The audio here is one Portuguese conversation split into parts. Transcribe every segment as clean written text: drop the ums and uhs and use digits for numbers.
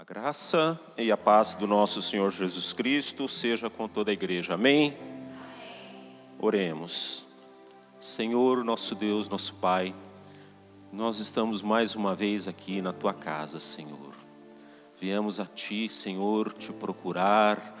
Graça e a paz do nosso Senhor Jesus Cristo seja com toda a igreja. Amém? Oremos. Senhor, nosso Deus, nosso Pai, nós estamos mais uma vez aqui na Tua casa, Senhor. Viemos a Ti, Senhor, Te procurar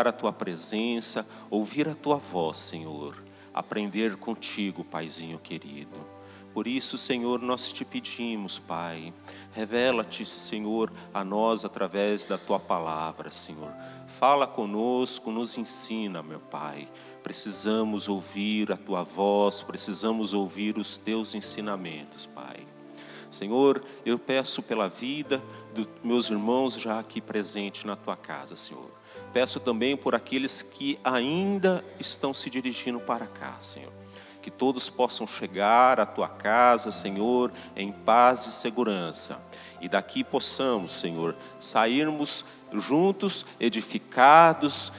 a Tua presença, ouvir a Tua voz, Senhor. Aprender contigo, Paizinho querido. Por isso, Senhor, nós te pedimos, Pai, revela-te, Senhor, a nós através da Tua palavra, Senhor. Fala conosco, nos ensina, meu Pai. Precisamos ouvir a Tua voz, precisamos ouvir os Teus ensinamentos, Pai. Senhor, eu peço pela vida dos meus irmãos já aqui presentes na Tua casa, Senhor. Peço também por aqueles que ainda estão se dirigindo para cá, Senhor. Que todos possam chegar à Tua casa, Senhor, em paz e segurança. E daqui possamos, Senhor, sairmos juntos, edificados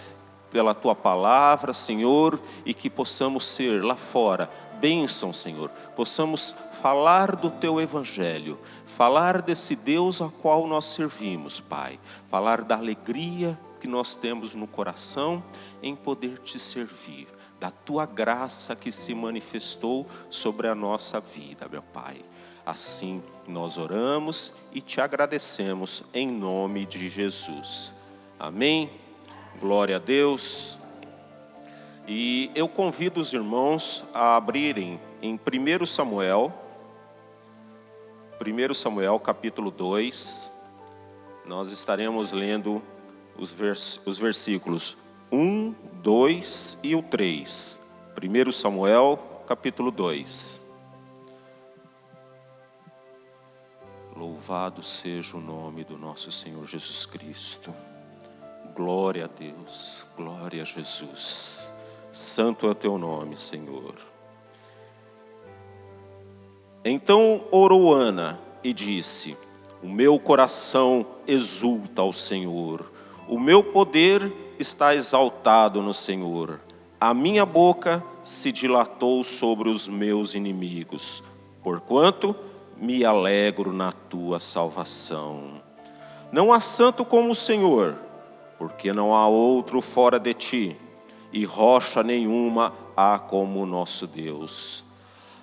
pela Tua palavra, Senhor, e que possamos ser lá fora bênção, Senhor. Possamos falar do Teu Evangelho, falar desse Deus a qual nós servimos, Pai. Falar da alegria que nós temos no coração em poder Te servir. Da Tua graça que se manifestou sobre a nossa vida, meu Pai. Assim nós oramos e Te agradecemos em nome de Jesus. Amém? Glória a Deus. E eu convido os irmãos a abrirem em 1 Samuel capítulo 2. Nós estaremos lendo os versículos 1, 2 e o 3. 1 Samuel, capítulo 2. Louvado seja o nome do nosso Senhor Jesus Cristo. Glória a Deus, glória a Jesus. Santo é o Teu nome, Senhor. Então orou Ana e disse: o meu coração exulta ao Senhor, o meu poder está exaltado no Senhor. A minha boca se dilatou sobre os meus inimigos, porquanto me alegro na Tua salvação. Não há santo como o Senhor, porque não há outro fora de Ti, e rocha nenhuma há como o nosso Deus.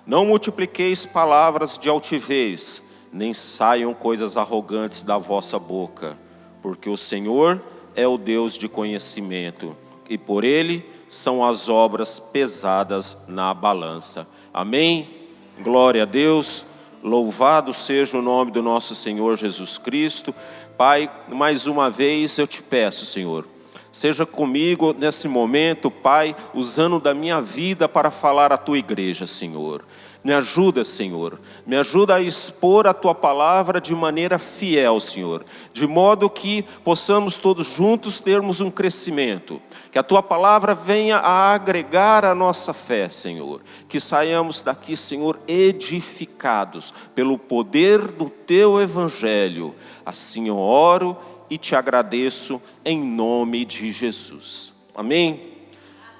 Não multipliqueis palavras de altivez, nem saiam coisas arrogantes da vossa boca, porque o Senhor é o Deus de conhecimento, e por Ele são as obras pesadas na balança. Amém? Glória a Deus, louvado seja o nome do nosso Senhor Jesus Cristo. Pai, mais uma vez eu Te peço, Senhor, seja comigo nesse momento, Pai, usando da minha vida para falar à Tua igreja, Senhor. Me ajuda, Senhor, me ajuda a expor a Tua palavra de maneira fiel, Senhor, de modo que possamos todos juntos termos um crescimento, que a Tua palavra venha a agregar a nossa fé, Senhor, que saiamos daqui, Senhor, edificados pelo poder do Teu Evangelho. Assim eu oro e Te agradeço em nome de Jesus. Amém?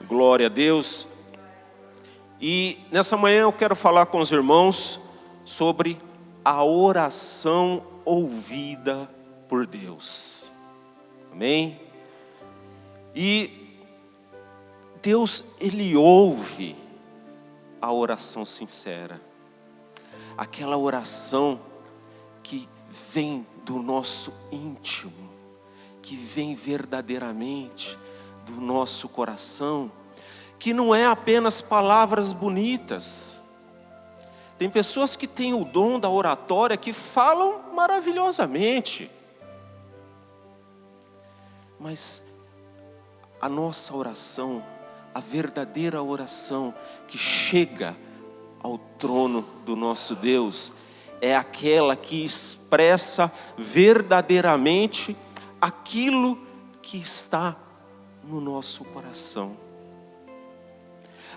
Glória a Deus. E nessa manhã eu quero falar com os irmãos sobre a oração ouvida por Deus. Amém? E Deus, Ele ouve a oração sincera. Aquela oração que vem do nosso íntimo, que vem verdadeiramente do nosso coração, que não é apenas palavras bonitas. Tem pessoas que têm o dom da oratória, que falam maravilhosamente, mas a nossa oração, a verdadeira oração que chega ao trono do nosso Deus, é aquela que expressa verdadeiramente aquilo que está no nosso coração.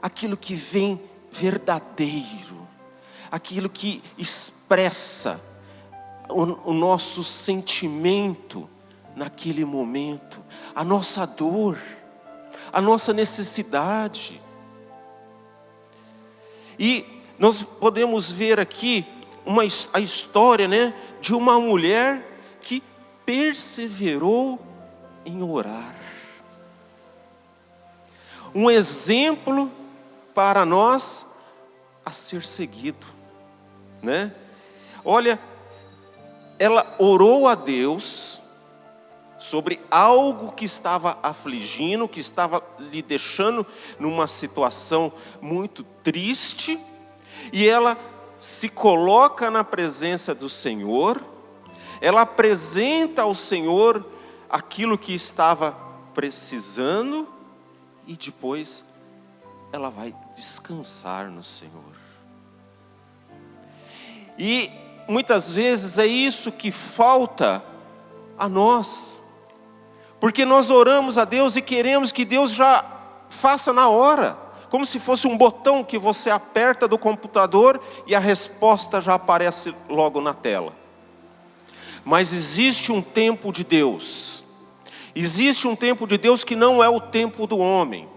Aquilo que vem verdadeiro, aquilo que expressa o nosso sentimento naquele momento, a nossa dor, a nossa necessidade. E nós podemos ver aqui a história, né, de uma mulher que perseverou em orar. Um exemplo para nós a ser seguido, né? Olha, ela orou a Deus sobre algo que estava afligindo, que estava lhe deixando numa situação muito triste, e ela se coloca na presença do Senhor, ela apresenta ao Senhor aquilo que estava precisando, e depois ela vai descansar no Senhor. E muitas vezes é isso que falta a nós, porque nós oramos a Deus e queremos que Deus já faça na hora, como se fosse um botão que você aperta do computador e a resposta já aparece logo na tela. Mas existe um tempo de Deus, existe um tempo de Deus que não é o tempo do homem.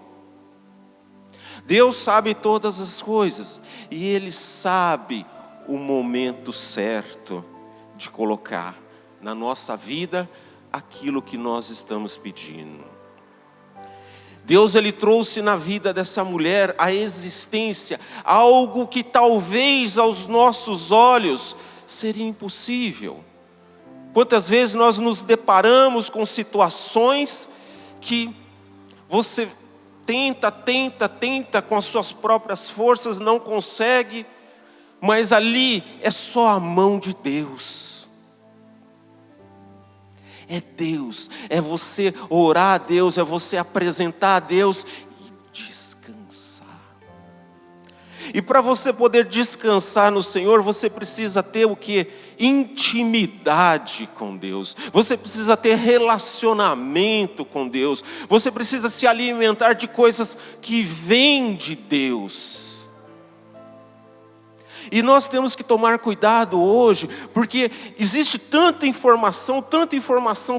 Deus sabe todas as coisas, e Ele sabe o momento certo de colocar na nossa vida aquilo que nós estamos pedindo. Deus, Ele trouxe na vida dessa mulher a existência, algo que talvez aos nossos olhos seria impossível. Quantas vezes nós nos deparamos com situações que você tenta com as suas próprias forças, não consegue, mas ali é só a mão de Deus. É Deus, é você orar a Deus, é você apresentar a Deus e descansar. E para você poder descansar no Senhor, você precisa ter o quê? Intimidade com Deus. Você precisa ter relacionamento com Deus. Você precisa se alimentar de coisas que vêm de Deus. E nós temos que tomar cuidado hoje, porque existe tanta informação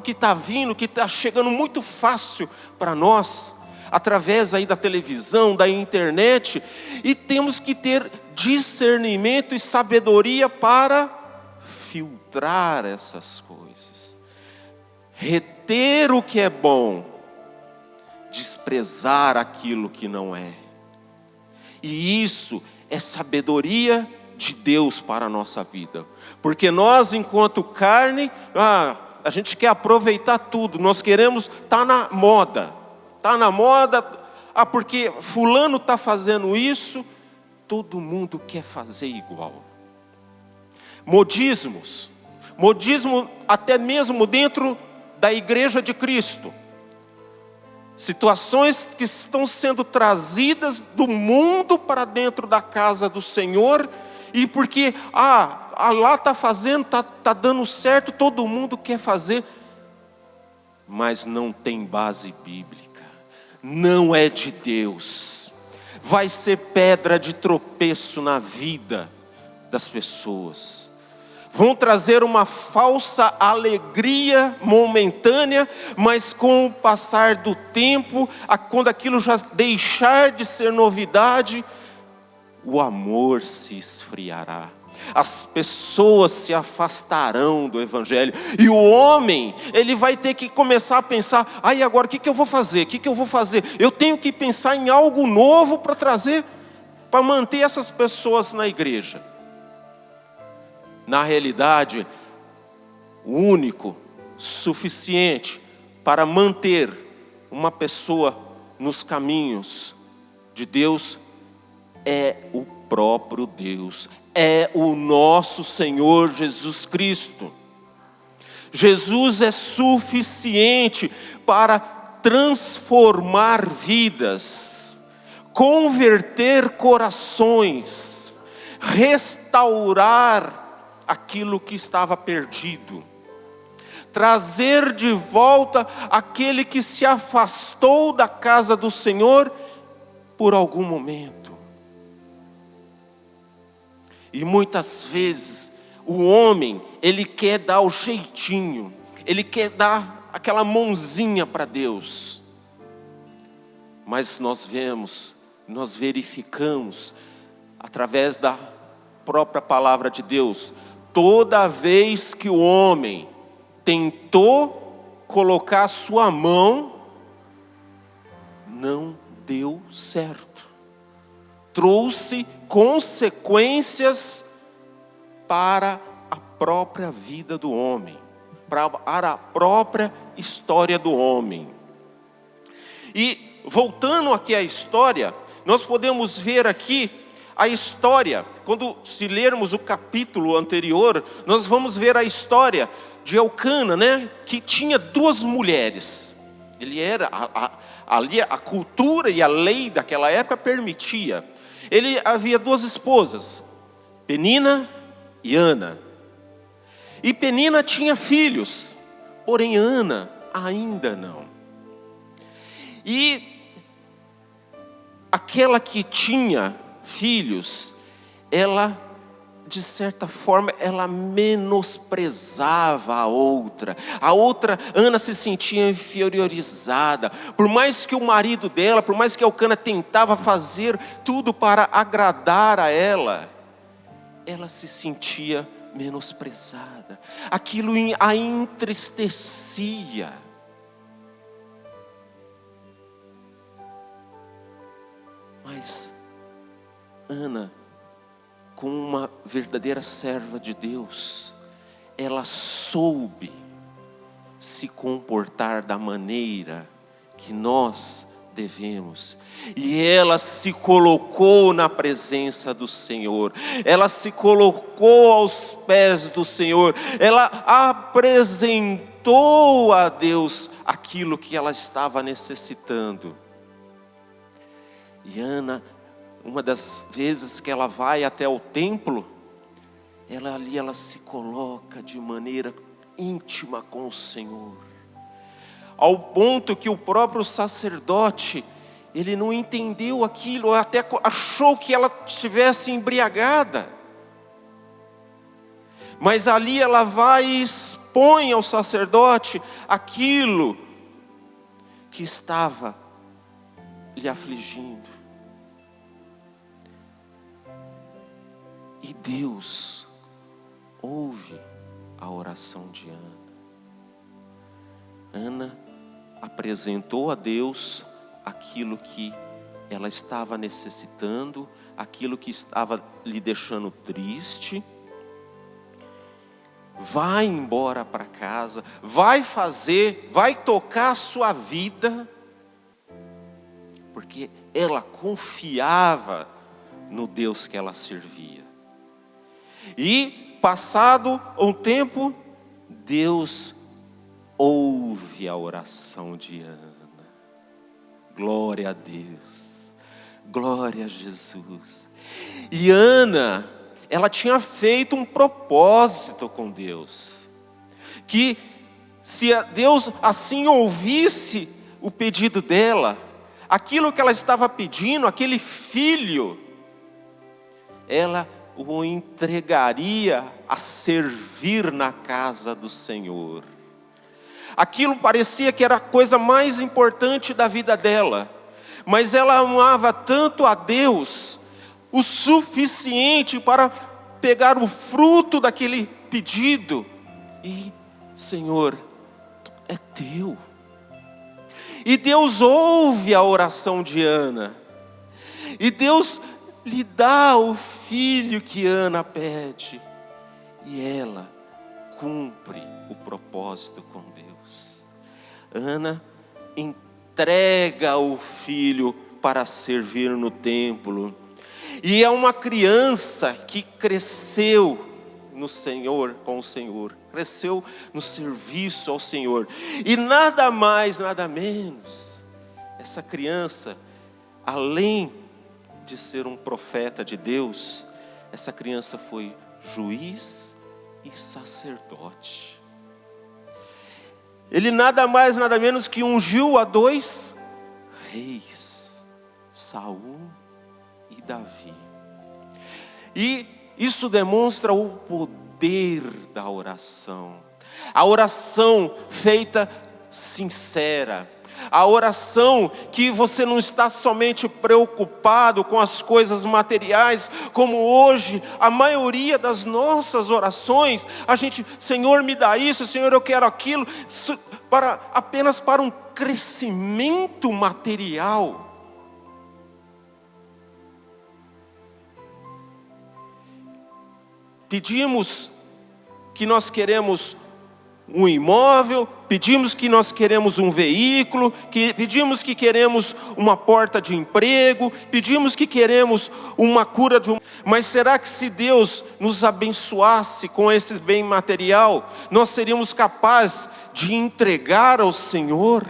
que está vindo, que está chegando muito fácil para nós, através aí da televisão, da internet, e temos que ter discernimento e sabedoria para filtrar essas coisas, reter o que é bom, desprezar aquilo que não é. E isso é sabedoria de Deus para a nossa vida, porque nós, enquanto carne, a gente quer aproveitar tudo, nós queremos estar na moda, porque fulano está fazendo isso, todo mundo quer fazer igual. Modismo até mesmo dentro da igreja de Cristo, situações que estão sendo trazidas do mundo para dentro da casa do Senhor, e porque lá está fazendo, está dando certo, todo mundo quer fazer, mas não tem base bíblica, não é de Deus, vai ser pedra de tropeço na vida das pessoas. Vão trazer uma falsa alegria momentânea, mas com o passar do tempo, quando aquilo já deixar de ser novidade, o amor se esfriará. As pessoas se afastarão do Evangelho. E o homem, ele vai ter que começar a pensar, agora o que eu vou fazer? Eu tenho que pensar em algo novo para trazer, para manter essas pessoas na igreja. Na realidade, o único, suficiente para manter uma pessoa nos caminhos de Deus é o próprio Deus, é o nosso Senhor Jesus Cristo. Jesus é suficiente para transformar vidas, converter corações, restaurar aquilo que estava perdido, trazer de volta aquele que se afastou da casa do Senhor por algum momento. E muitas vezes o homem, ele quer dar o jeitinho, ele quer dar aquela mãozinha para Deus. Mas nós verificamos, através da própria palavra de Deus, toda vez que o homem tentou colocar a sua mão, não deu certo. Trouxe consequências para a própria vida do homem, para a própria história do homem. E voltando aqui à história, nós podemos ver aqui a história. Quando se lermos o capítulo anterior, nós vamos ver a história de Elcana, né? Que tinha 2 mulheres. Ele era, ali a cultura e a lei daquela época permitia. Ele havia 2 esposas, Penina e Ana. E Penina tinha filhos, porém Ana ainda não. E aquela que tinha filhos, ela, de certa forma, ela menosprezava a outra. A outra, Ana, se sentia inferiorizada. Por mais que o marido dela, por mais que Elcana tentava fazer tudo para agradar a ela se sentia menosprezada. Aquilo a entristecia. Mas Ana, como uma verdadeira serva de Deus, ela soube se comportar da maneira que nós devemos. E ela se colocou na presença do Senhor. Ela se colocou aos pés do Senhor. Ela apresentou a Deus aquilo que ela estava necessitando. E Ana, uma das vezes que ela vai até o templo, ela se coloca de maneira íntima com o Senhor, ao ponto que o próprio sacerdote, ele não entendeu aquilo, até achou que ela estivesse embriagada. Mas ali ela vai e expõe ao sacerdote aquilo que estava lhe afligindo. E Deus ouve a oração de Ana. Ana apresentou a Deus aquilo que ela estava necessitando, aquilo que estava lhe deixando triste. Vai embora para casa, vai tocar a sua vida, porque ela confiava no Deus que ela servia. E passado um tempo, Deus ouve a oração de Ana. Glória a Deus, glória a Jesus. E Ana, ela tinha feito um propósito com Deus, que se Deus assim ouvisse o pedido dela, aquilo que ela estava pedindo, aquele filho, ela o entregaria a servir na casa do Senhor. Aquilo parecia que era a coisa mais importante da vida dela, mas ela amava tanto a Deus, o suficiente para pegar o fruto daquele pedido e, Senhor, é teu. E Deus ouve a oração de Ana, e Deus lhe dá o filho que Ana pede, e ela cumpre o propósito com Deus. Ana entrega o filho para servir no templo, e é uma criança que cresceu no Senhor, com o Senhor, cresceu no serviço ao Senhor, e nada mais, nada menos, essa criança, além de ser um profeta de Deus, essa criança foi juiz e sacerdote. Ele nada mais, nada menos que ungiu a 2 reis, Saul e Davi. E isso demonstra o poder da oração. A oração feita sincera, A oração que você não está somente preocupado com as coisas materiais, como hoje, a maioria das nossas orações, a gente, Senhor me dá isso, Senhor eu quero aquilo, apenas para um crescimento material. Pedimos que nós queremos um imóvel, pedimos que nós queremos um veículo, pedimos que queremos uma porta de emprego, pedimos que queremos uma cura de um... Mas será que se Deus nos abençoasse com esse bem material, nós seríamos capazes de entregar ao Senhor,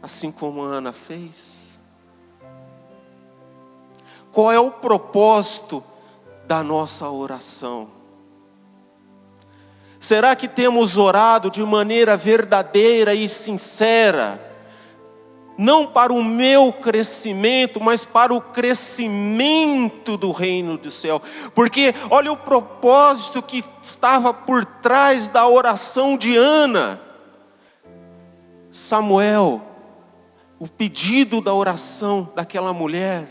assim como a Ana fez? Qual é o propósito da nossa oração? Será que temos orado de maneira verdadeira e sincera? Não para o meu crescimento, mas para o crescimento do reino do céu. Porque olha o propósito que estava por trás da oração de Ana. Samuel, o pedido da oração daquela mulher,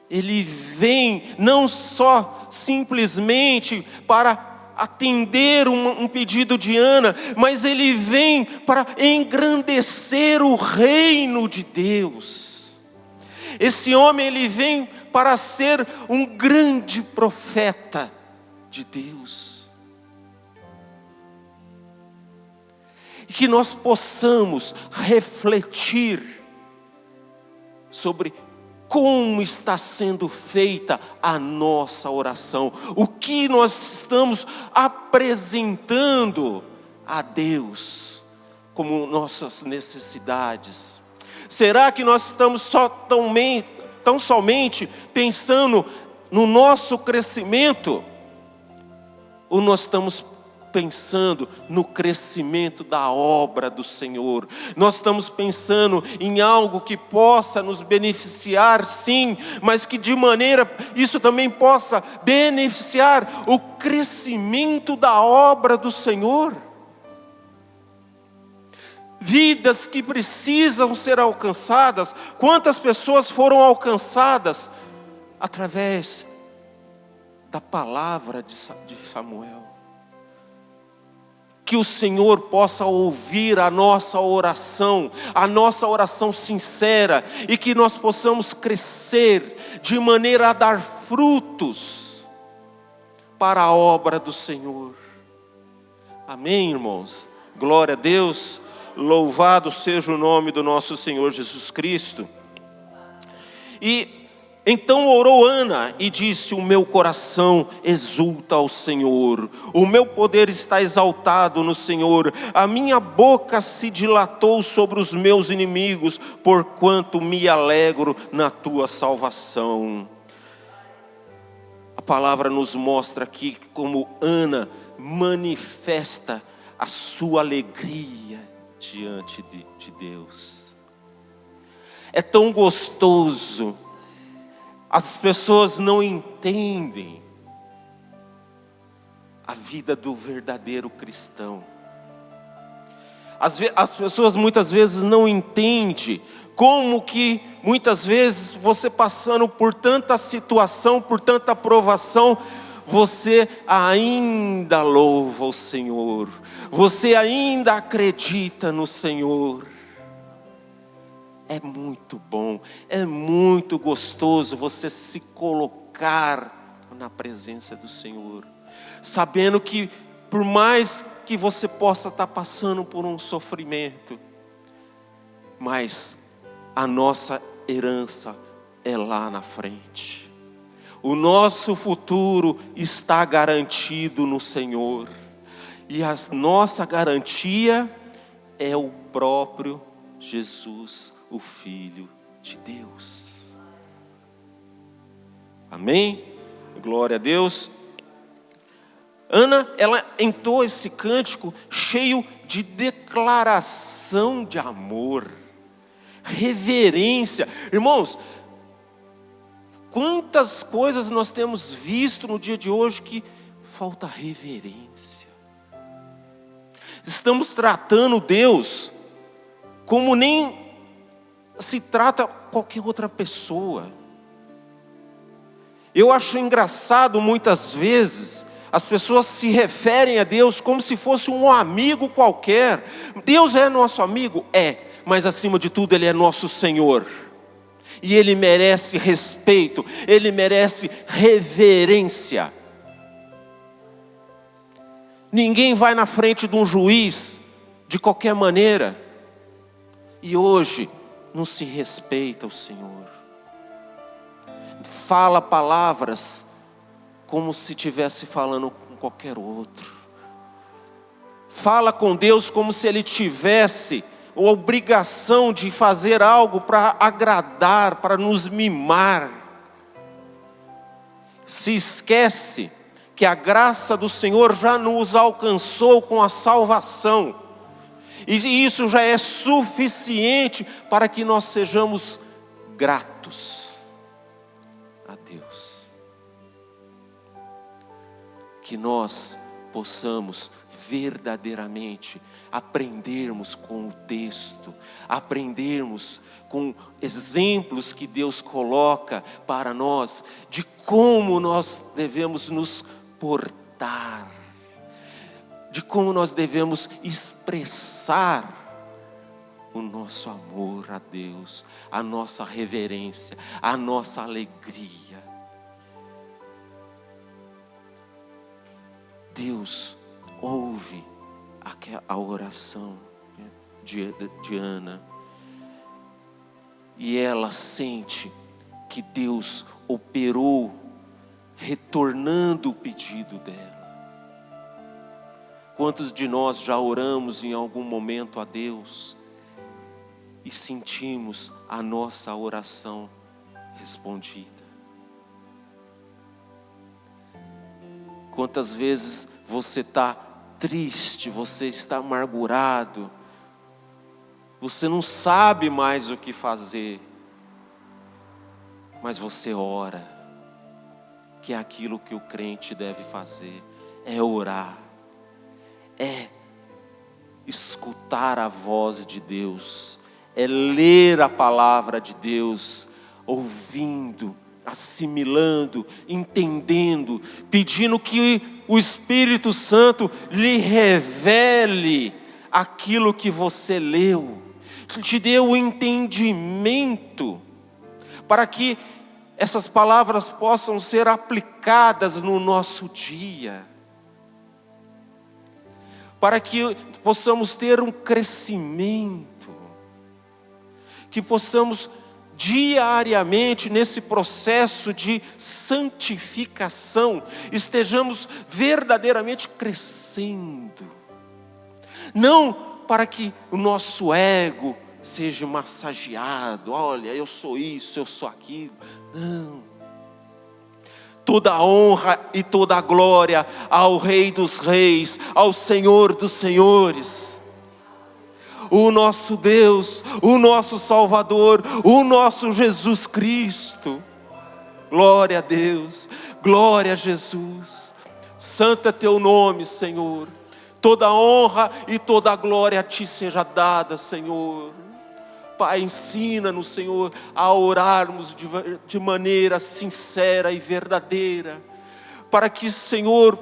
ele vem não só simplesmente para atender um pedido de Ana, mas ele vem para engrandecer o reino de Deus. Esse homem, ele vem para ser um grande profeta de Deus. E que nós possamos refletir sobre como está sendo feita a nossa oração, o que nós estamos apresentando a Deus como nossas necessidades. Será que nós estamos tão somente pensando no nosso crescimento? Ou nós estamos pensando no crescimento da obra do Senhor? Nós estamos pensando em algo que possa nos beneficiar, sim, mas que de maneira isso também possa beneficiar o crescimento da obra do Senhor. Vidas que precisam ser alcançadas. Quantas pessoas foram alcançadas através da palavra de Samuel? Que o Senhor possa ouvir a nossa oração sincera, e que nós possamos crescer de maneira a dar frutos para a obra do Senhor. Amém, irmãos? Glória a Deus, louvado seja o nome do nosso Senhor Jesus Cristo. E então orou Ana e disse: o meu coração exulta ao Senhor, o meu poder está exaltado no Senhor, a minha boca se dilatou sobre os meus inimigos, porquanto me alegro na tua salvação. A palavra nos mostra aqui como Ana manifesta a sua alegria diante de Deus. É tão gostoso. As pessoas não entendem a vida do verdadeiro cristão. As pessoas muitas vezes não entendem como que muitas vezes você passando por tanta situação, por tanta provação, você ainda louva o Senhor, você ainda acredita no Senhor. É muito bom, é muito gostoso você se colocar na presença do Senhor, sabendo que por mais que você possa estar passando por um sofrimento, mas a nossa herança é lá na frente. O nosso futuro está garantido no Senhor, e a nossa garantia é o próprio Jesus, o Filho de Deus. Amém? Glória a Deus. Ana, ela entoou esse cântico cheio de declaração de amor, reverência. Irmãos, quantas coisas nós temos visto no dia de hoje que falta reverência. Estamos tratando Deus como nem se trata qualquer outra pessoa. Eu acho engraçado muitas vezes, as pessoas se referem a Deus como se fosse um amigo qualquer. Deus é nosso amigo? É, mas acima de tudo Ele é nosso Senhor. E Ele merece respeito, Ele merece reverência. Ninguém vai na frente de um juiz de qualquer maneira. E hoje não se respeita o Senhor. Fala palavras como se estivesse falando com qualquer outro. Fala com Deus como se Ele tivesse a obrigação de fazer algo para agradar, para nos mimar. Se esquece que a graça do Senhor já nos alcançou com a salvação. E isso já é suficiente para que nós sejamos gratos a Deus. Que nós possamos verdadeiramente aprendermos com o texto, aprendermos com exemplos que Deus coloca para nós, de como nós devemos nos portar, de como nós devemos expressar o nosso amor a Deus, a nossa reverência, a nossa alegria. Deus ouve a oração de Ana, e ela sente que Deus operou, retornando o pedido dela. Quantos de nós já oramos em algum momento a Deus e sentimos a nossa oração respondida? Quantas vezes você está triste, você está amargurado, você não sabe mais o que fazer, mas você ora, que é aquilo que o crente deve fazer, é orar, é escutar a voz de Deus, é ler a palavra de Deus, ouvindo, assimilando, entendendo, pedindo que o Espírito Santo lhe revele aquilo que você leu, te dê o entendimento, para que essas palavras possam ser aplicadas no nosso dia, para que possamos ter um crescimento, que possamos diariamente nesse processo de santificação, estejamos verdadeiramente crescendo, não para que o nosso ego seja massageado, olha, eu sou isso, eu sou aquilo, não. Toda a honra e toda a glória ao Rei dos Reis, ao Senhor dos Senhores, o nosso Deus, o nosso Salvador, o nosso Jesus Cristo. Glória a Deus, glória a Jesus. Santo é teu nome, Senhor. Toda a honra e toda a glória a ti seja dada, Senhor. Pai, ensina-nos, Senhor, a orarmos de maneira sincera e verdadeira, para que, Senhor,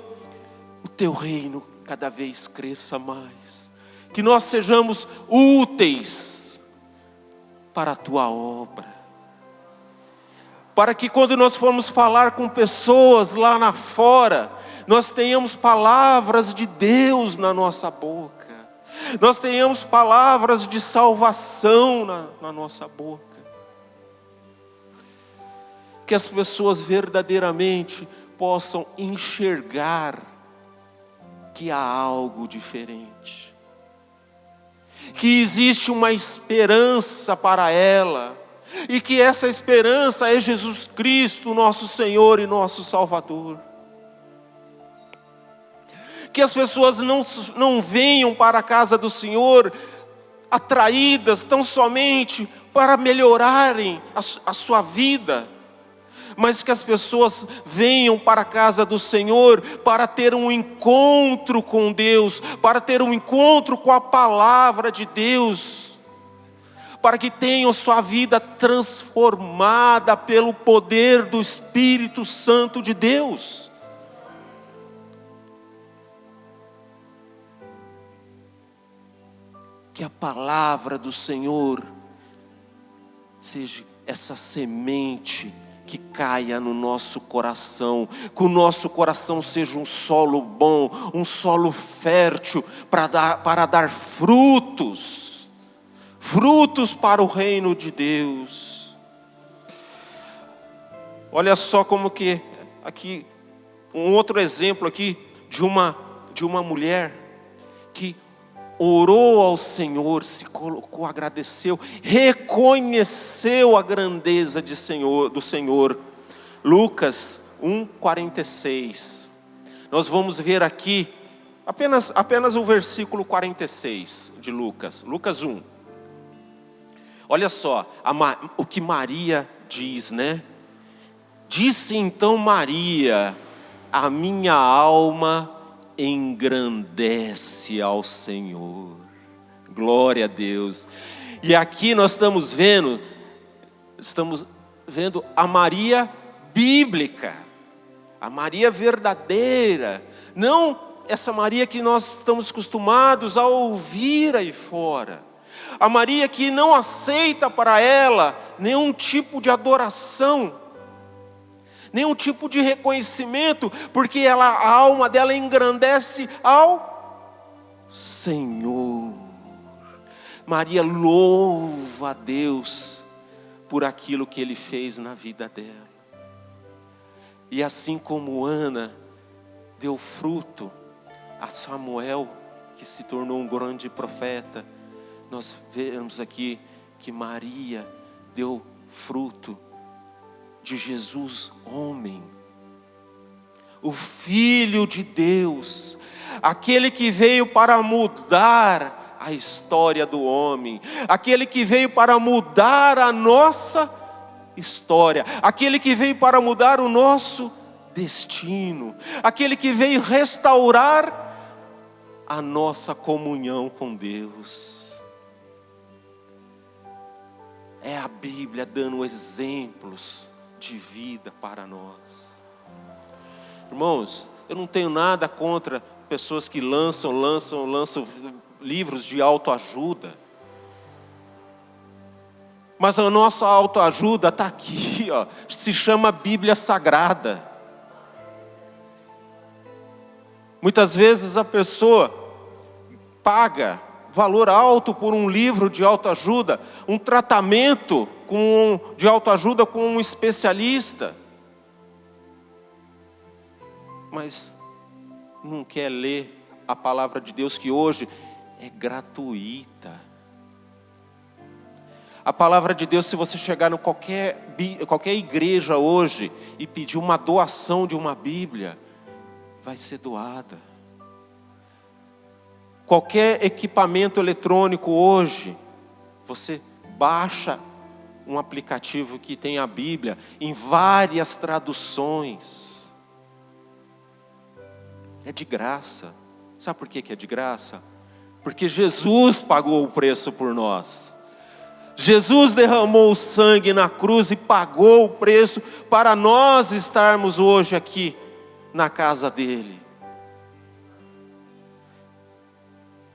o teu reino cada vez cresça mais, que nós sejamos úteis para a tua obra, para que quando nós formos falar com pessoas lá na fora, nós tenhamos palavras de Deus na nossa boca, nós tenhamos palavras de salvação na nossa boca, que as pessoas verdadeiramente possam enxergar que há algo diferente, que existe uma esperança para ela, e que essa esperança é Jesus Cristo, nosso Senhor e nosso Salvador. Que as pessoas não venham para a casa do Senhor atraídas tão somente para melhorarem a sua vida, mas que as pessoas venham para a casa do Senhor para ter um encontro com Deus, para ter um encontro com a palavra de Deus, para que tenham sua vida transformada pelo poder do Espírito Santo de Deus. Que a palavra do Senhor seja essa semente que caia no nosso coração, que o nosso coração seja um solo bom, um solo fértil para dar frutos para o reino de Deus. Olha só como que aqui um outro exemplo aqui de uma mulher que orou ao Senhor, se colocou, agradeceu, reconheceu a grandeza do Senhor. Lucas 1:46. Nós vamos ver aqui apenas o versículo 46 de Lucas 1. Olha só o que Maria diz, né? Disse então Maria: a minha alma engrandece ao Senhor. Glória a Deus. E aqui nós estamos vendo a Maria bíblica, a Maria verdadeira, não essa Maria que nós estamos acostumados a ouvir aí fora, a Maria que não aceita para ela nenhum tipo de adoração, nenhum tipo de reconhecimento, porque a alma dela engrandece ao Senhor. Maria louva a Deus por aquilo que Ele fez na vida dela. E assim como Ana deu fruto a Samuel, que se tornou um grande profeta, nós vemos aqui que Maria deu fruto de Jesus, homem, o Filho de Deus, aquele que veio para mudar a história do homem, aquele que veio para mudar a nossa história, aquele que veio para mudar o nosso destino, aquele que veio restaurar a nossa comunhão com Deus. É a Bíblia dando exemplos de vida para nós. Irmãos, eu não tenho nada contra pessoas que lançam livros de autoajuda. Mas a nossa autoajuda está aqui, ó, se chama Bíblia Sagrada. Muitas vezes a pessoa paga valor alto por um livro de autoajuda, um tratamento de autoajuda com um especialista, mas não quer ler a palavra de Deus, que hoje é gratuita. A palavra de Deus, se você chegar em qualquer igreja hoje e pedir uma doação de uma Bíblia, vai ser doada. Qualquer equipamento eletrônico hoje, você baixa um aplicativo que tem a Bíblia em várias traduções. É de graça. Sabe por que é de graça? Porque Jesus pagou o preço por nós. Jesus derramou o sangue na cruz e pagou o preço para nós estarmos hoje aqui na casa dele.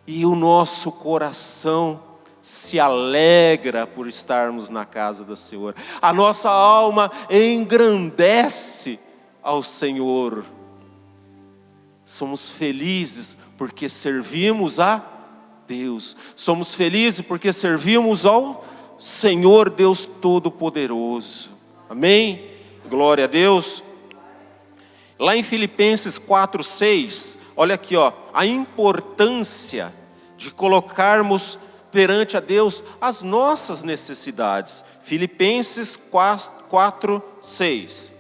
E o nosso coração se alegra por estarmos na casa do Senhor. A nossa alma engrandece ao Senhor. Somos felizes porque servimos a Deus. Somos felizes porque servimos ao Senhor Deus Todo-Poderoso. Amém? Glória a Deus. Lá em Filipenses 4:6, olha aqui, ó, a importância de colocarmos perante a Deus as nossas necessidades. Filipenses 4:6.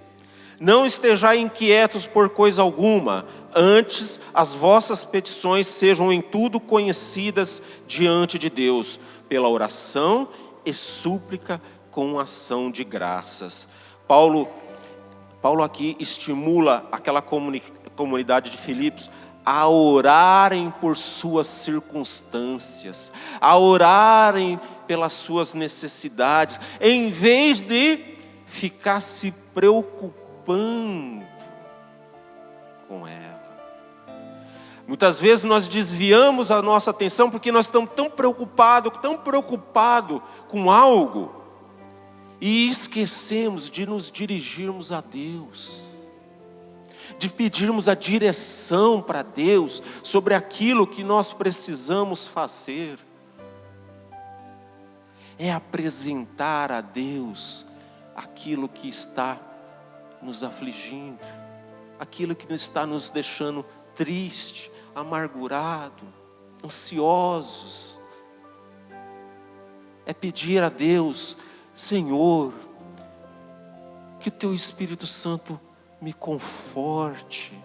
Não estejais inquietos por coisa alguma, antes as vossas petições sejam em tudo conhecidas diante de Deus, pela oração e súplica com ação de graças. Paulo aqui estimula aquela comunidade de Filipos a orarem por suas circunstâncias, a orarem pelas suas necessidades, em vez de ficar se preocupando com ela. Muitas vezes nós desviamos a nossa atenção porque nós estamos tão preocupados com algo, e esquecemos de nos dirigirmos a Deus, de pedirmos a direção para Deus sobre aquilo que nós precisamos fazer. É apresentar a Deus aquilo que está nos afligindo, aquilo que está nos deixando triste, amargurado, ansiosos. É pedir a Deus: Senhor, que o Teu Espírito Santo me conforte,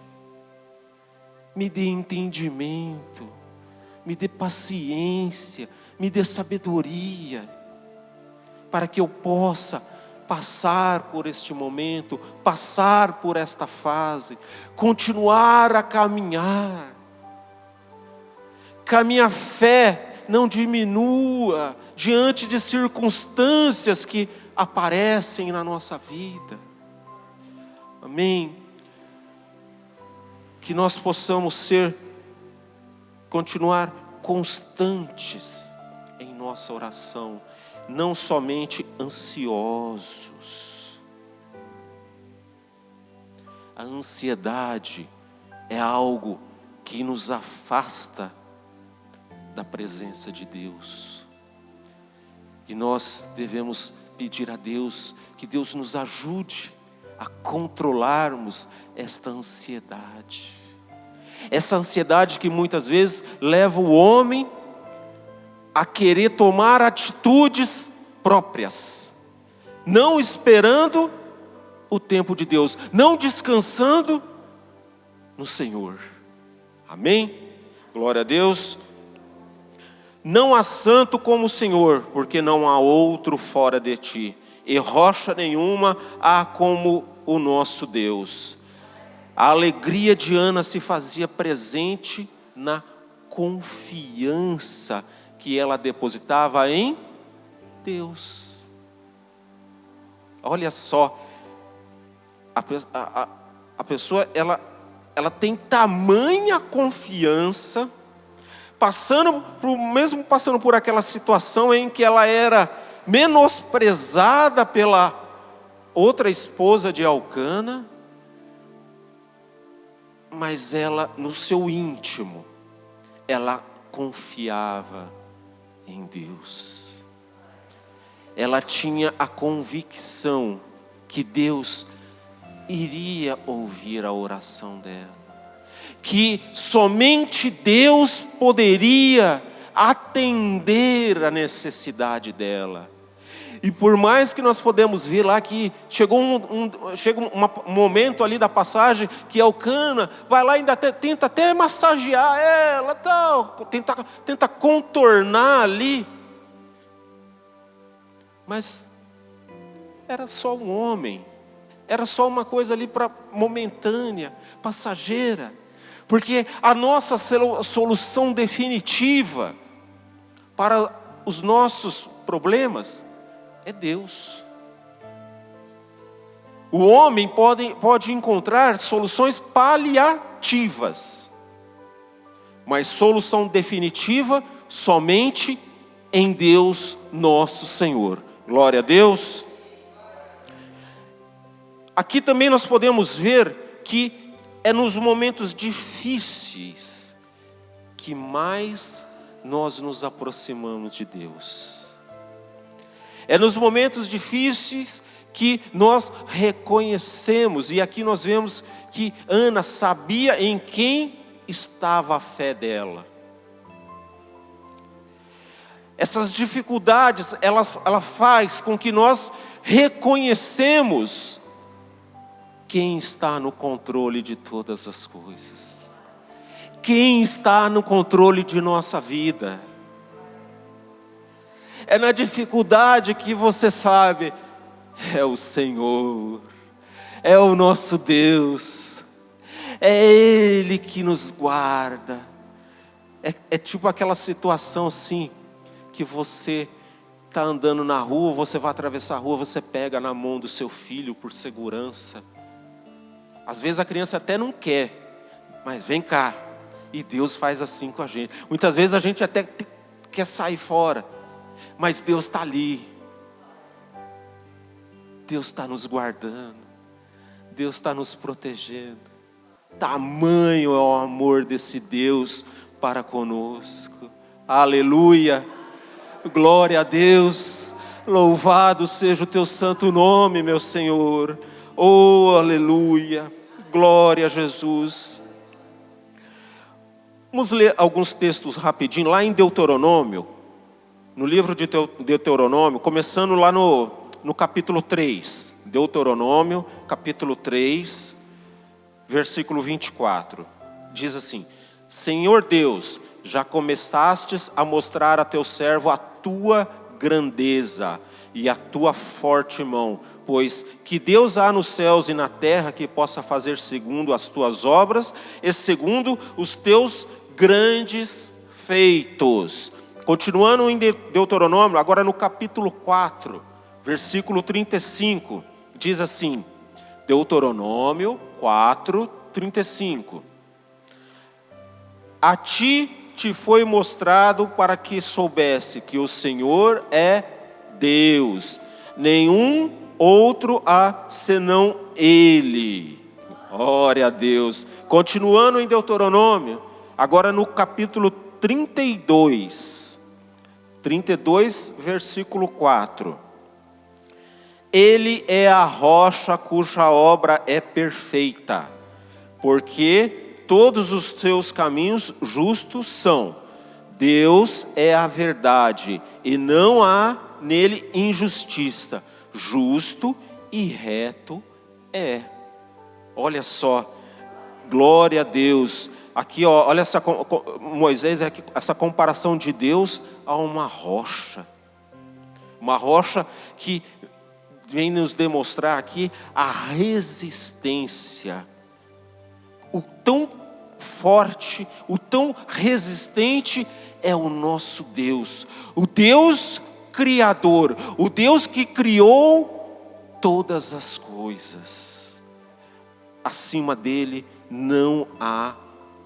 me dê entendimento, me dê paciência, me dê sabedoria, para que eu possa passar por este momento, passar por esta fase, continuar a caminhar, que a minha fé não diminua diante de circunstâncias que aparecem na nossa vida. Amém? Que nós possamos continuar constantes em nossa oração, não somente ansiosos. A ansiedade é algo que nos afasta da presença de Deus. E nós devemos pedir a Deus que Deus nos ajude a controlarmos esta ansiedade. Essa ansiedade que muitas vezes leva o homem a querer tomar atitudes próprias, não esperando o tempo de Deus, não descansando no Senhor. Amém? Glória a Deus. Não há santo como o Senhor, porque não há outro fora de ti, e rocha nenhuma há como o nosso Deus. A alegria de Ana se fazia presente na confiança que ela depositava em Deus. Olha só, a pessoa ela tem tamanha confiança, mesmo passando por aquela situação em que ela era menosprezada pela outra esposa de Elcana, mas ela, no seu íntimo, ela confiava em Deus. Ela tinha a convicção que Deus iria ouvir a oração dela, que somente Deus poderia atender a necessidade dela. E por mais que nós podemos ver lá que chega um momento ali da passagem que Elcana vai lá e ainda tenta até massagear ela, tal, tenta contornar ali. Mas era só um homem, era só uma coisa ali momentânea, passageira. Porque a nossa solução definitiva para os nossos problemas é Deus. O homem pode encontrar soluções paliativas, mas solução definitiva somente em Deus nosso Senhor. Glória a Deus. Aqui também nós podemos ver que é nos momentos difíceis que mais nós nos aproximamos de Deus. É nos momentos difíceis que nós reconhecemos, e aqui nós vemos que Ana sabia em quem estava a fé dela. Essas dificuldades, ela faz com que nós reconhecemos quem está no controle de todas as coisas, quem está no controle de nossa vida. É na dificuldade que você sabe, é o Senhor, é o nosso Deus. É Ele que nos guarda. É tipo aquela situação assim, que você está andando na rua, você vai atravessar a rua, você pega na mão do seu filho por segurança. Às vezes a criança até não quer, mas vem cá. E Deus faz assim com a gente. Muitas vezes a gente até quer sair fora, mas Deus está ali. Deus está nos guardando. Deus está nos protegendo. Tamanho é o amor desse Deus para conosco. Aleluia. Glória a Deus. Louvado seja o teu santo nome, meu Senhor. Oh, aleluia. Glória a Jesus. Vamos ler alguns textos rapidinho, lá em Deuteronômio, no livro de Deuteronômio, começando lá no capítulo 3. Deuteronômio, capítulo 3, versículo 24. Diz assim: Senhor Deus, já começastes a mostrar a teu servo a tua grandeza e a tua forte mão, pois que Deus há nos céus e na terra que possa fazer segundo as tuas obras e segundo os teus grandes feitos. Continuando em Deuteronômio, agora no capítulo 4, versículo 35, diz assim, Deuteronômio 4, 35. A ti te foi mostrado para que soubesse que o Senhor é Deus, nenhum outro há senão Ele. Glória a Deus. Continuando em Deuteronômio, agora no capítulo 32, versículo 4. Ele é a rocha cuja obra é perfeita, porque todos os seus caminhos justos são. Deus é a verdade, e não há nele injustiça. Justo e reto é. Olha só, glória a Deus. Aqui, ó, olha Moisés, essa comparação de Deus a uma rocha que vem nos demonstrar aqui a resistência, o tão forte, o tão resistente é o nosso Deus, o Deus Criador, o Deus que criou todas as coisas. Acima dele não há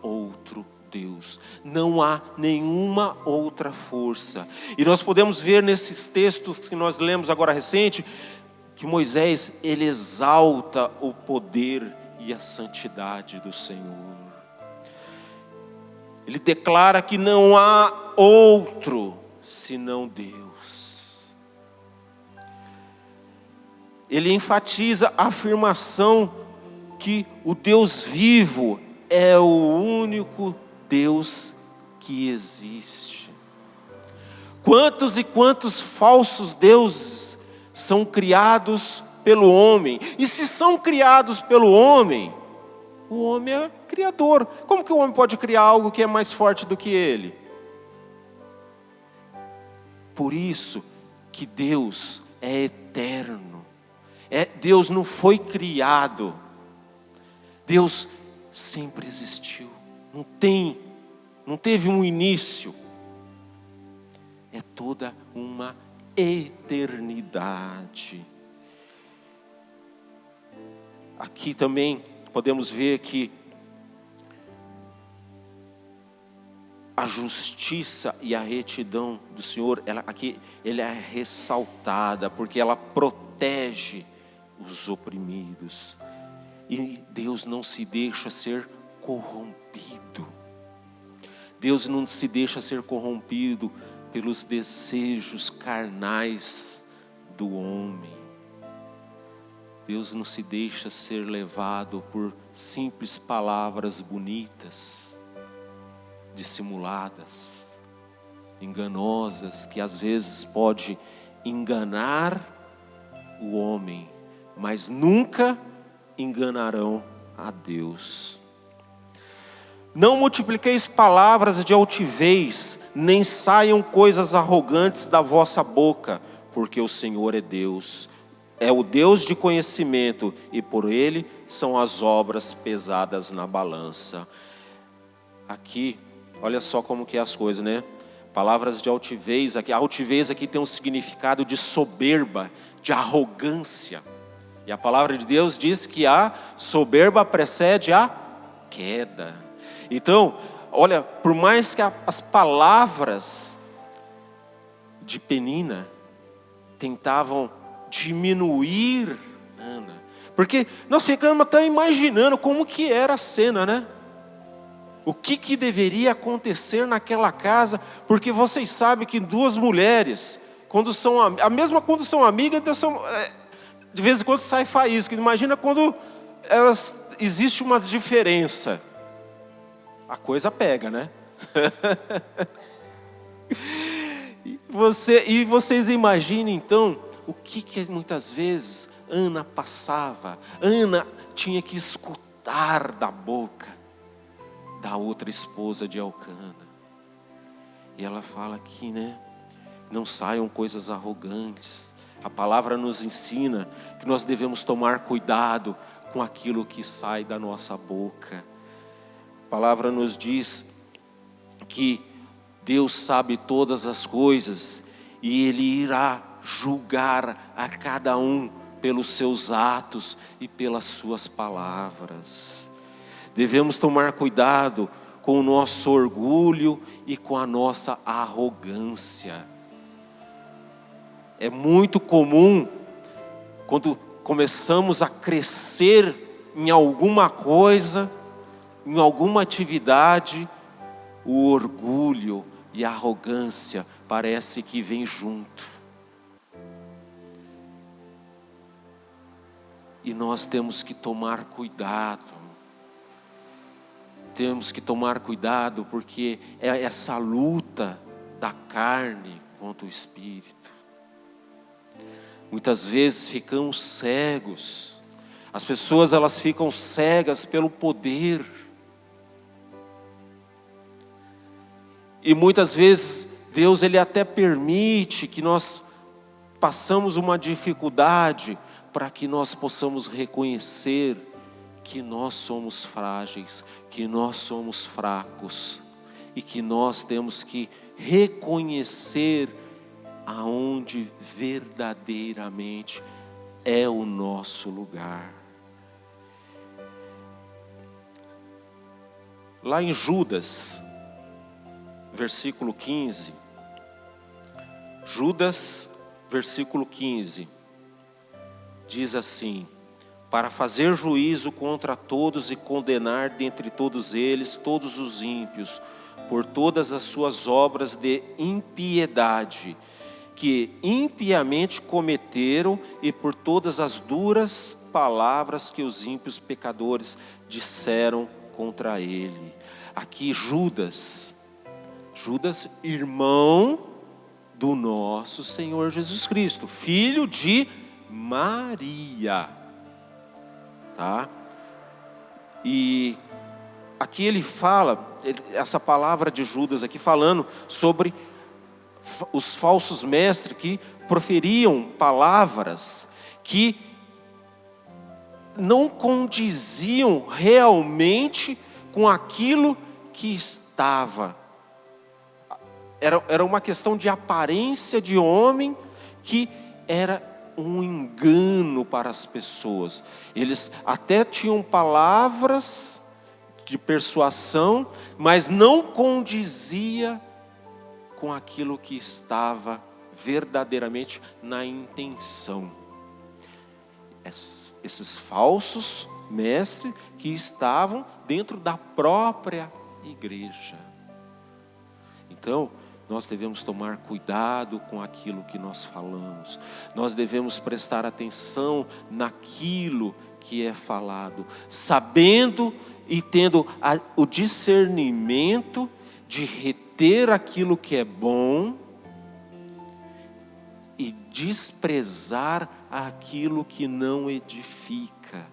outro Deus, não há nenhuma outra força. E nós podemos ver nesses textos que nós lemos agora recente, que Moisés, ele exalta o poder e a santidade do Senhor. Ele declara que não há outro senão Deus. Ele enfatiza a afirmação que o Deus vivo é o único Deus que existe. Quantos e quantos falsos deuses são criados pelo homem? E se são criados pelo homem, o homem é criador. Como que o homem pode criar algo que é mais forte do que ele? Por isso que Deus é eterno. Deus não foi criado. Deus sempre existiu. Não teve um início. É toda uma eternidade. Aqui também podemos ver que a justiça e a retidão do Senhor, ela é ressaltada, porque ela protege os oprimidos. E Deus não se deixa ser corrompido. Deus não se deixa ser corrompido pelos desejos carnais do homem. Deus não se deixa ser levado por simples palavras bonitas, dissimuladas, enganosas, que às vezes pode enganar o homem, mas nunca enganarão a Deus. Não multipliqueis palavras de altivez, nem saiam coisas arrogantes da vossa boca, porque o Senhor é Deus, é o Deus de conhecimento, e por Ele são as obras pesadas na balança. Aqui, olha só como que é as coisas, né? Palavras de altivez, aqui, a altivez aqui tem um significado de soberba, de arrogância. E a palavra de Deus diz que a soberba precede a queda. Então, olha, por mais que as palavras de Penina tentavam diminuir Ana, porque nós ficamos até imaginando como que era a cena, né? O que deveria acontecer naquela casa, porque vocês sabem que duas mulheres, quando são amigas, de vez em quando sai faísca. Imagina quando existe uma diferença, a coisa pega, né? E vocês imaginem então o que muitas vezes Ana passava. Ana tinha que escutar da boca da outra esposa de Elcana. E ela fala aqui, né? Não saiam coisas arrogantes. A palavra nos ensina que nós devemos tomar cuidado com aquilo que sai da nossa boca. A palavra nos diz que Deus sabe todas as coisas e Ele irá julgar a cada um pelos seus atos e pelas suas palavras. Devemos tomar cuidado com o nosso orgulho e com a nossa arrogância. É muito comum, quando começamos a crescer em alguma coisa, em alguma atividade, o orgulho e a arrogância parece que vem junto. E nós temos que tomar cuidado. Temos que tomar cuidado, porque é essa luta da carne contra o espírito. Muitas vezes ficamos cegos. As pessoas, elas ficam cegas pelo poder. E muitas vezes Deus, Ele até permite que nós passamos uma dificuldade para que nós possamos reconhecer que nós somos frágeis, que nós somos fracos e que nós temos que reconhecer aonde verdadeiramente é o nosso lugar. Lá em Judas, versículo 15, Judas, versículo 15, diz assim: para fazer juízo contra todos e condenar dentre todos eles todos os ímpios, por todas as suas obras de impiedade, que impiamente cometeram, e por todas as duras palavras que os ímpios pecadores disseram contra ele. Aqui Judas, irmão do nosso Senhor Jesus Cristo, filho de Maria. Tá? E aqui ele fala, essa palavra de Judas aqui falando sobre os falsos mestres que proferiam palavras que não condiziam realmente com aquilo que estava. Era uma questão de aparência de homem, que era um engano para as pessoas. Eles até tinham palavras de persuasão, mas não condizia com aquilo que estava verdadeiramente na intenção. Esses falsos mestres que estavam dentro da própria igreja. Então, nós devemos tomar cuidado com aquilo que nós falamos. Nós devemos prestar atenção naquilo que é falado, sabendo e tendo o discernimento de reter aquilo que é bom e desprezar aquilo que não edifica,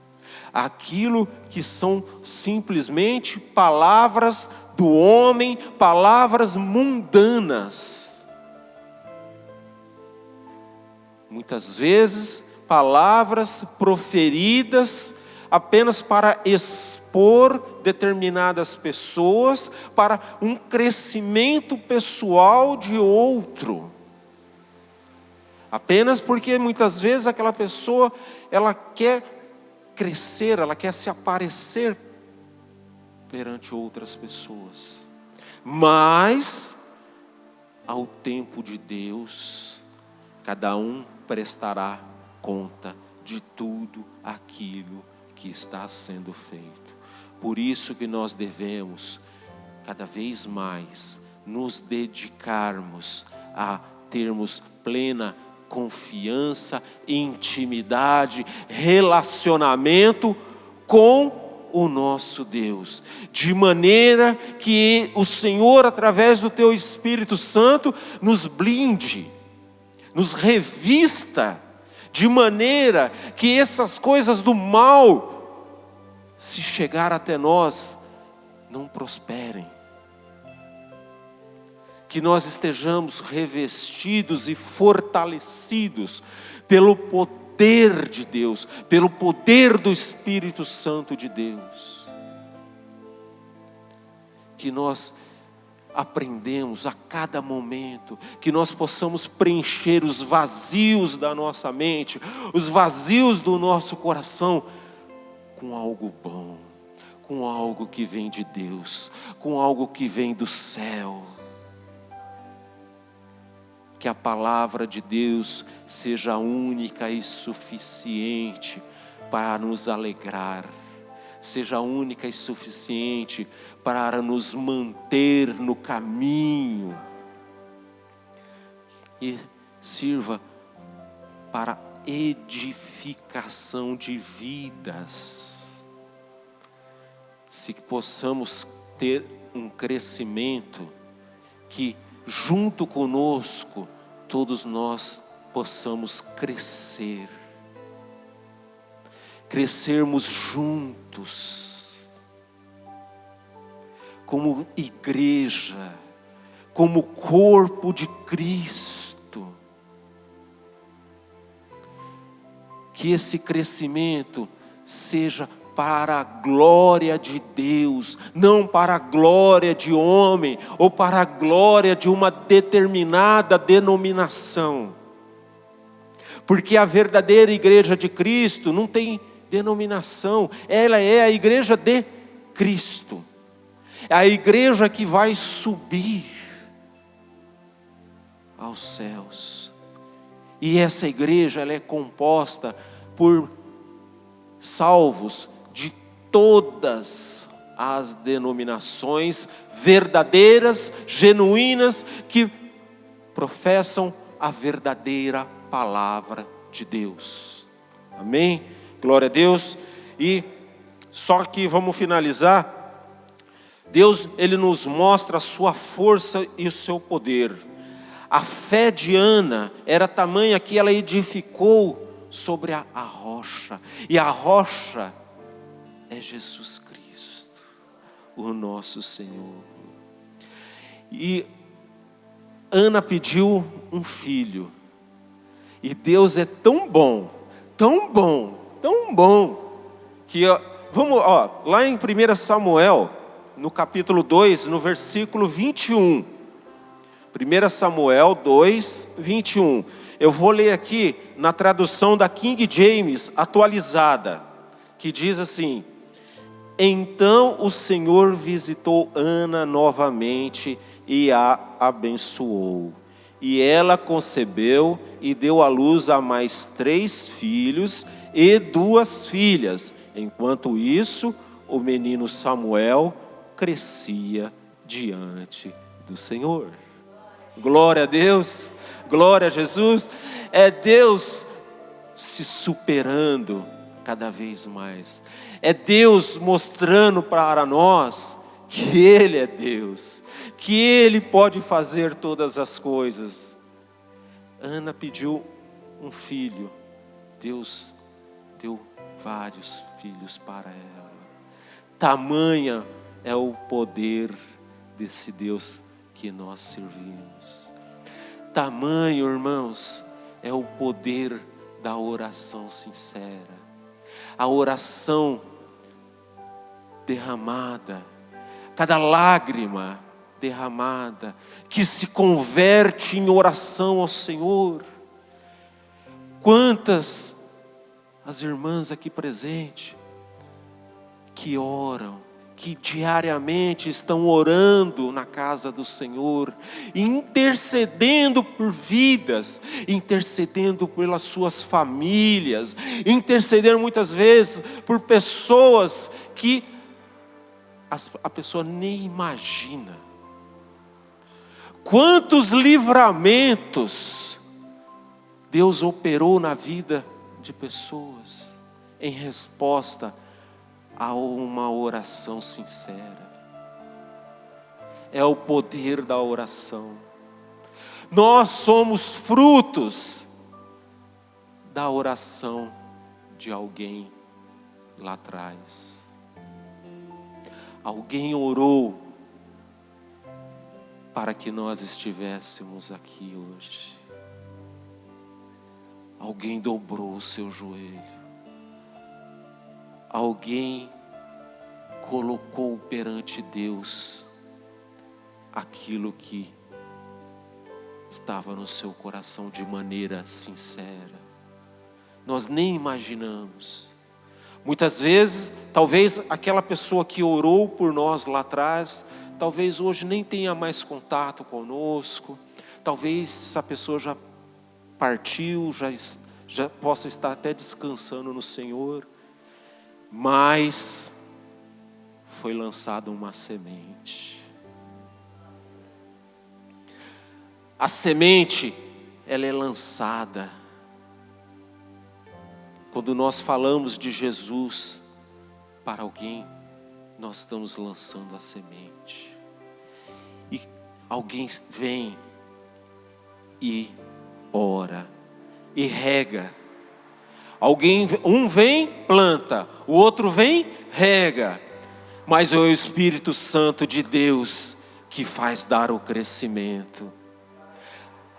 aquilo que são simplesmente palavras do homem, palavras mundanas. Muitas vezes palavras proferidas apenas para expor determinadas pessoas, para um crescimento pessoal de outro. Apenas porque muitas vezes aquela pessoa, ela quer crescer, ela quer se aparecer perante outras pessoas. Mas, ao tempo de Deus, cada um prestará conta de tudo aquilo que está sendo feito. Por isso que nós devemos, cada vez mais, nos dedicarmos a termos plena confiança, intimidade, relacionamento com o nosso Deus, de maneira que o Senhor, através do Teu Espírito Santo, nos blinde, nos revista, de maneira que essas coisas do mal, se chegar até nós, não prosperem. Que nós estejamos revestidos e fortalecidos pelo poder de Deus, pelo poder do Espírito Santo de Deus. Que nós aprendemos a cada momento, que nós possamos preencher os vazios da nossa mente, os vazios do nosso coração, com algo bom, com algo que vem de Deus, com algo que vem do céu. Que a palavra de Deus seja única e suficiente para nos alegrar, seja única e suficiente para nos manter no caminho e sirva para edificação de vidas. Se possamos ter um crescimento que junto conosco todos nós possamos crescer, crescermos juntos, como igreja, como corpo de Cristo. Que esse crescimento seja para a glória de Deus, não para a glória de homem, ou para a glória de uma determinada denominação. Porque a verdadeira igreja de Cristo não tem denominação, ela é a igreja de Cristo. É a igreja que vai subir aos céus. E essa igreja, ela é composta por salvos de todas as denominações verdadeiras, genuínas, que professam a verdadeira palavra de Deus. Amém? Glória a Deus. E só que vamos finalizar. Deus, Ele nos mostra a sua força e o seu poder. A fé de Ana era tamanha que ela edificou sobre a rocha. E a rocha é Jesus Cristo, o nosso Senhor. E Ana pediu um filho. E Deus é tão bom, tão bom, tão bom, que vamos, lá em 1 Samuel, no capítulo 2, no versículo 21. 1 Samuel 2, 21. Eu vou ler aqui na tradução da King James atualizada, que diz assim: então o Senhor visitou Ana novamente e a abençoou. E ela concebeu e deu à luz a mais 3 filhos e 2 filhas. Enquanto isso, o menino Samuel crescia diante do Senhor. Glória a Deus, glória a Jesus. É Deus se superando cada vez mais. É Deus mostrando para nós que Ele é Deus, que Ele pode fazer todas as coisas. Ana pediu um filho, Deus deu vários filhos para ela. Tamanha é o poder desse Deus que nós servimos. Tamanho, irmãos, é o poder da oração sincera. A oração derramada, cada lágrima derramada, que se converte em oração ao Senhor. Quantas as irmãs aqui presentes que oram, que diariamente estão orando na casa do Senhor, intercedendo por vidas, intercedendo pelas suas famílias, intercedendo muitas vezes por pessoas que a pessoa nem imagina. Quantos livramentos Deus operou na vida de pessoas em resposta a uma oração sincera. É o poder da oração. Nós somos frutos da oração de alguém lá atrás. Alguém orou para que nós estivéssemos aqui hoje. Alguém dobrou o seu joelho. Alguém colocou perante Deus aquilo que estava no seu coração de maneira sincera. Nós nem imaginamos. Muitas vezes, talvez aquela pessoa que orou por nós lá atrás, talvez hoje nem tenha mais contato conosco. Talvez essa pessoa já partiu, já possa estar até descansando no Senhor. Mas foi lançada uma semente. A semente, ela é lançada. Quando nós falamos de Jesus para alguém, nós estamos lançando a semente. E alguém vem e ora, e rega. Um vem, planta, o outro vem, rega. Mas é o Espírito Santo de Deus que faz dar o crescimento.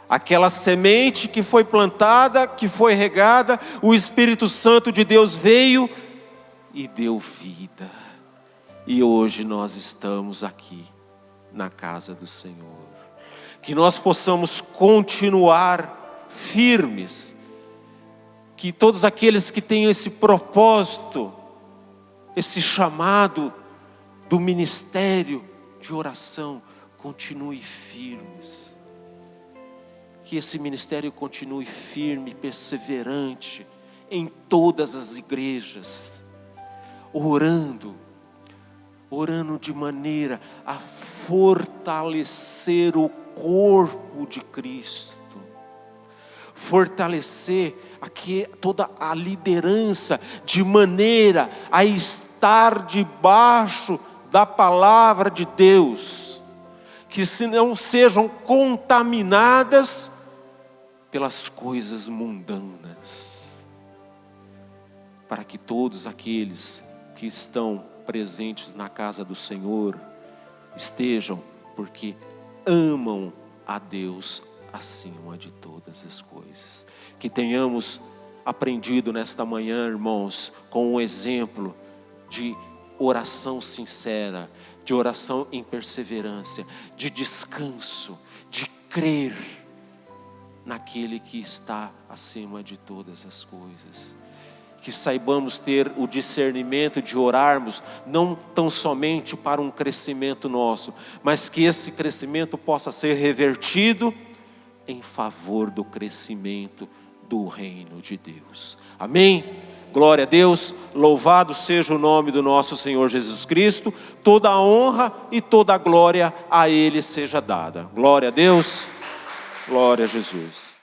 Aquela semente que foi plantada, que foi regada, o Espírito Santo de Deus veio e deu vida. E hoje nós estamos aqui na casa do Senhor. Que nós possamos continuar firmes. Que todos aqueles que têm esse propósito, esse chamado do ministério de oração, continuem firmes. Que esse ministério continue firme, perseverante, em todas as igrejas, orando de maneira a fortalecer o corpo de Cristo, fortalecer aqui toda a liderança, de maneira a estar debaixo da palavra de Deus, que se não sejam contaminadas pelas coisas mundanas, para que todos aqueles que estão presentes na casa do Senhor estejam porque amam a Deus acima de todas as coisas. Que tenhamos aprendido nesta manhã, irmãos, com um exemplo de oração sincera, de oração em perseverança, de descanso, de crer naquele que está acima de todas as coisas. Que saibamos ter o discernimento de orarmos, não tão somente para um crescimento nosso, mas que esse crescimento possa ser revertido em favor do crescimento do reino de Deus. Amém? Glória a Deus, louvado seja o nome do nosso Senhor Jesus Cristo, toda a honra e toda a glória a Ele seja dada. Glória a Deus, glória a Jesus.